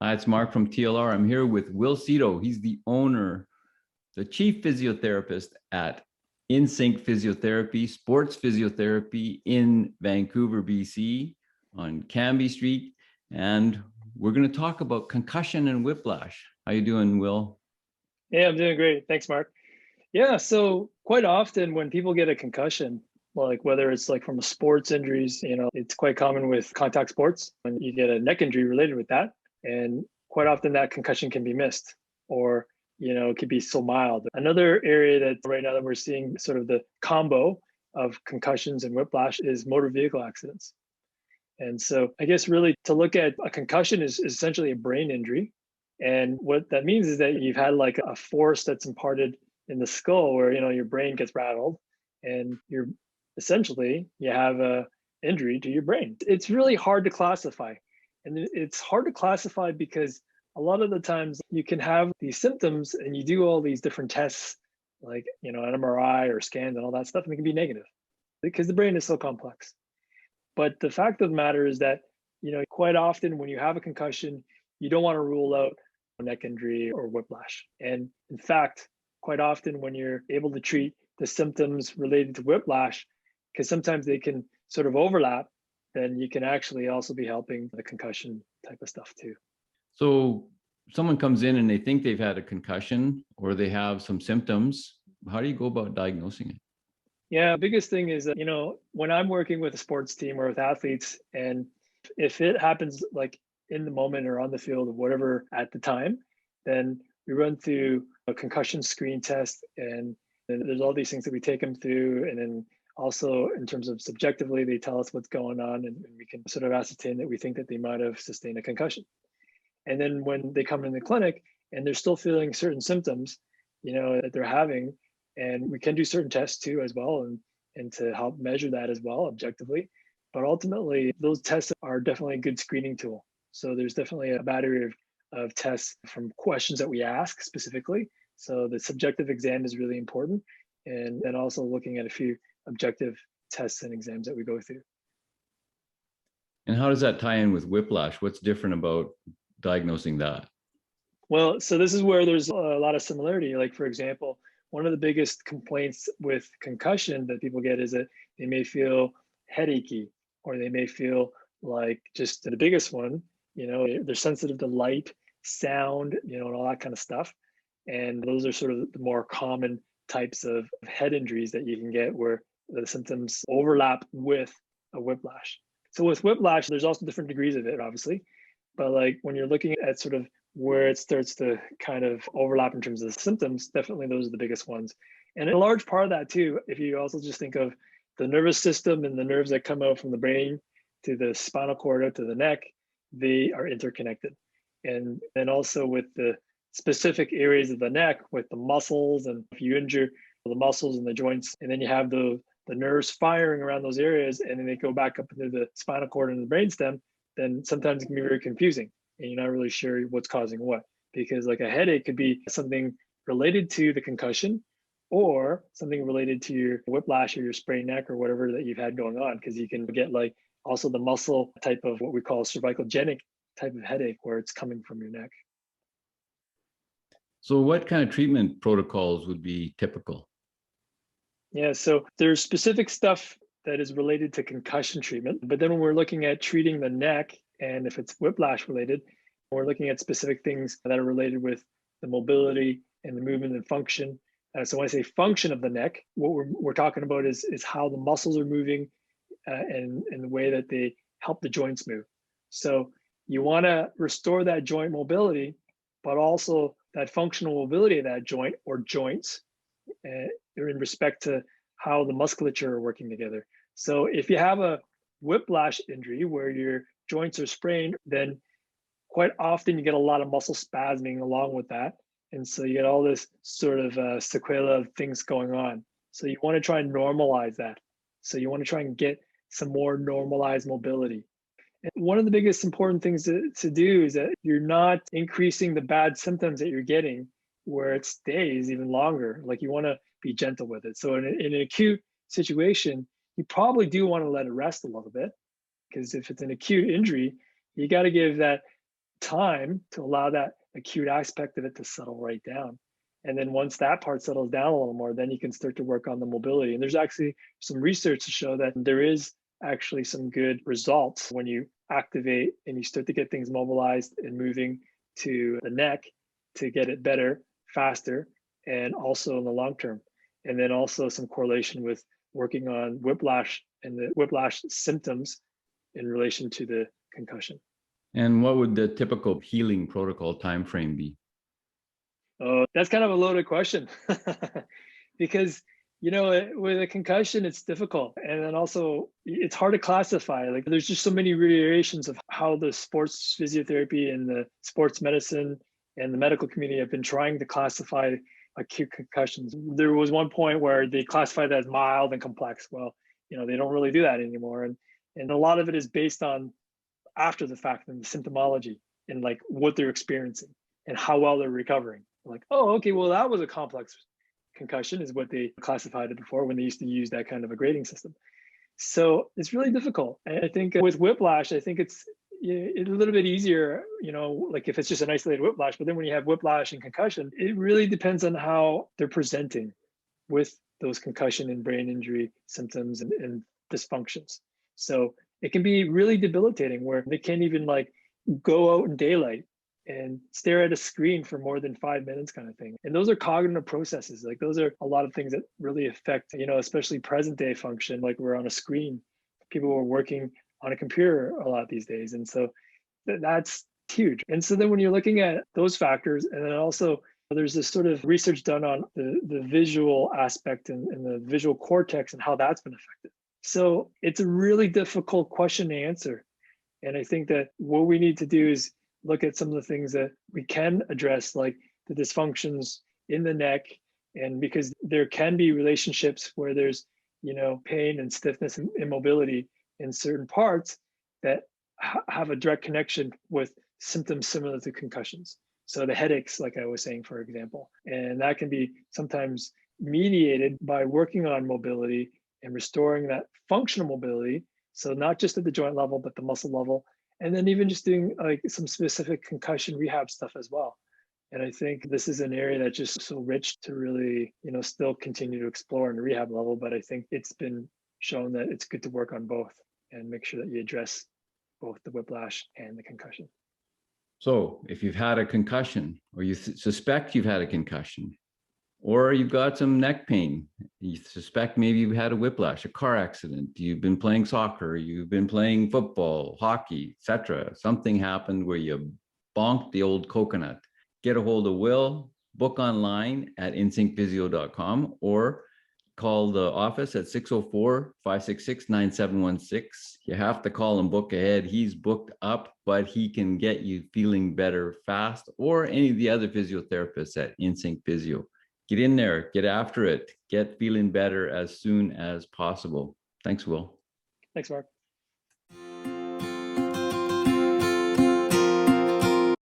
Hi, it's Mark from TLR. I'm here with Wil Seto. He's the owner, the chief physiotherapist at Insync Physiotherapy, sports physiotherapy in Vancouver, BC, on Cambie Street. And we're going to talk about concussion and whiplash. How you doing, Wil? Yeah, I'm doing great. Thanks, Mark. Yeah, so quite often when people get a concussion, like whether it's like from a sports injuries, it's quite common with contact sports when you get a neck injury related with that. And quite often that concussion can be missed or, it could be so mild. Another area that right now that we're seeing sort of the combo of concussions and whiplash is motor vehicle accidents. And so I guess really to look at a concussion is essentially a brain injury. And what that means is that you've had like a force that's imparted in the skull where, your brain gets rattled and you're essentially, you have a injury to your brain. It's really hard to classify. And it's hard to classify because a lot of the times you can have these symptoms and you do all these different tests like, an MRI or scans and all that stuff, and it can be negative because the brain is so complex. But the fact of the matter is that, quite often when you have a concussion, you don't want to rule out a neck injury or whiplash. And in fact, quite often when you're able to treat the symptoms related to whiplash, because sometimes they can sort of overlap, then you can actually also be helping the concussion type of stuff too. So someone comes in and they think they've had a concussion or they have some symptoms. How do you go about diagnosing it? Yeah, the biggest thing is that, when I'm working with a sports team or with athletes, and if it happens like in the moment or on the field or whatever at the time, then we run through a concussion screen test. And then there's all these things that we take them through. And then also in terms of subjectively, they tell us what's going on and we can sort of ascertain that we think that they might have sustained a concussion. And then when they come in the clinic and they're still feeling certain symptoms, that they're having, and we can do certain tests too as well and to help measure that as well objectively. But ultimately, those tests are definitely a good screening tool. So there's definitely a battery of tests from questions that we ask specifically. So the subjective exam is really important. And then also looking at a few objective tests and exams that we go through. And how does that tie in with whiplash? What's different about diagnosing that? Well, so this is where there's a lot of similarity. Like, for example, one of the biggest complaints with concussion that people get is that they may feel headachy or they may feel like just the biggest one, they're sensitive to light, sound, and all that kind of stuff. And those are sort of the more common types of head injuries that you can get where the symptoms overlap with a whiplash. So with whiplash, there's also different degrees of it, obviously. But like when you're looking at sort of where it starts to kind of overlap in terms of the symptoms, definitely those are the biggest ones. And a large part of that too, if you also just think of the nervous system and the nerves that come out from the brain to the spinal cord out to the neck, they are interconnected. And then also with the specific areas of the neck, with the muscles, and if you injure the muscles and the joints, and then you have the nerves firing around those areas, and then they go back up into the spinal cord and the brainstem, then sometimes it can be very confusing. And you're not really sure what's causing what, because like a headache could be something related to the concussion or something related to your whiplash or your sprained neck or whatever that you've had going on, because you can get like also the muscle type of what we call cervicogenic type of headache where it's coming from your neck. So what kind of treatment protocols would be typical? Yeah, so there's specific stuff that is related to concussion treatment, but then when we're looking at treating the neck, and if it's whiplash related, we're looking at specific things that are related with the mobility and the movement and function. So when I say function of the neck, what we're talking about is how the muscles are moving and the way that they help the joints move. So you want to restore that joint mobility, but also that functional mobility of that joint or joints in respect to how the musculature are working together. So if you have a whiplash injury where your joints are sprained, then quite often you get a lot of muscle spasming along with that. And so you get all this sort of sequela of things going on. So you want to try and normalize that. So you want to try and get some more normalized mobility. And one of the biggest important things to do is that you're not increasing the bad symptoms that you're getting where it stays even longer. Like you want to be gentle with it. So in an acute situation, you probably do want to let it rest a little bit, because if it's an acute injury, you got to give that time to allow that acute aspect of it to settle right down. And then once that part settles down a little more, then you can start to work on the mobility. And there's actually some research to show that there is actually some good results when you activate and you start to get things mobilized and moving to the neck to get it better, faster, and also in the long term. And then also some correlation with working on whiplash and the whiplash symptoms in relation to the concussion. And what would the typical healing protocol timeframe be? Oh, that's kind of a loaded question because, with a concussion, it's difficult. And then also it's hard to classify. Like there's just so many variations of how the sports physiotherapy and the sports medicine and the medical community have been trying to classify acute concussions. There was one point where they classified that as mild and complex. Well, they don't really do that anymore. And a lot of it is based on after the fact and the symptomology and like what they're experiencing and how well they're recovering. Like, oh, okay, well, that was a complex concussion is what they classified it before when they used to use that kind of a grading system. So it's really difficult. And I think with whiplash, I think it's a little bit easier, like if it's just an isolated whiplash, but then when you have whiplash and concussion, it really depends on how they're presenting with those concussion and brain injury symptoms and dysfunctions. So it can be really debilitating where they can't even like go out in daylight and stare at a screen for more than 5 minutes kind of thing. And those are cognitive processes. Like those are a lot of things that really affect, especially present day function. Like we're on a screen, people are working on a computer a lot these days. And so that's huge. And so then when you're looking at those factors, and then also there's this sort of research done on the visual aspect and the visual cortex and how that's been affected. So it's a really difficult question to answer. And I think that what we need to do is look at some of the things that we can address, like the dysfunctions in the neck. And because there can be relationships where there's, pain and stiffness and immobility in certain parts that have a direct connection with symptoms similar to concussions. So the headaches, like I was saying, for example, and that can be sometimes mediated by working on mobility and restoring that functional mobility. So not just at the joint level, but the muscle level. And then even just doing like some specific concussion rehab stuff as well. And I think this is an area that's just so rich to really, still continue to explore on the rehab level. But I think it's been shown that it's good to work on both and make sure that you address both the whiplash and the concussion. So if you've had a concussion or you suspect you've had a concussion, or you've got some neck pain, you suspect maybe you've had a whiplash, a car accident, you've been playing soccer, you've been playing football, hockey, etc. Something happened where you bonked the old coconut. Get a hold of Wil, book online at insyncphysio.com or call the office at 604-566-9716. You have to call and book ahead. He's booked up, but he can get you feeling better fast, or any of the other physiotherapists at Insync Physio. Get in there, get after it, get feeling better as soon as possible. Thanks, Wil. Thanks, Mark.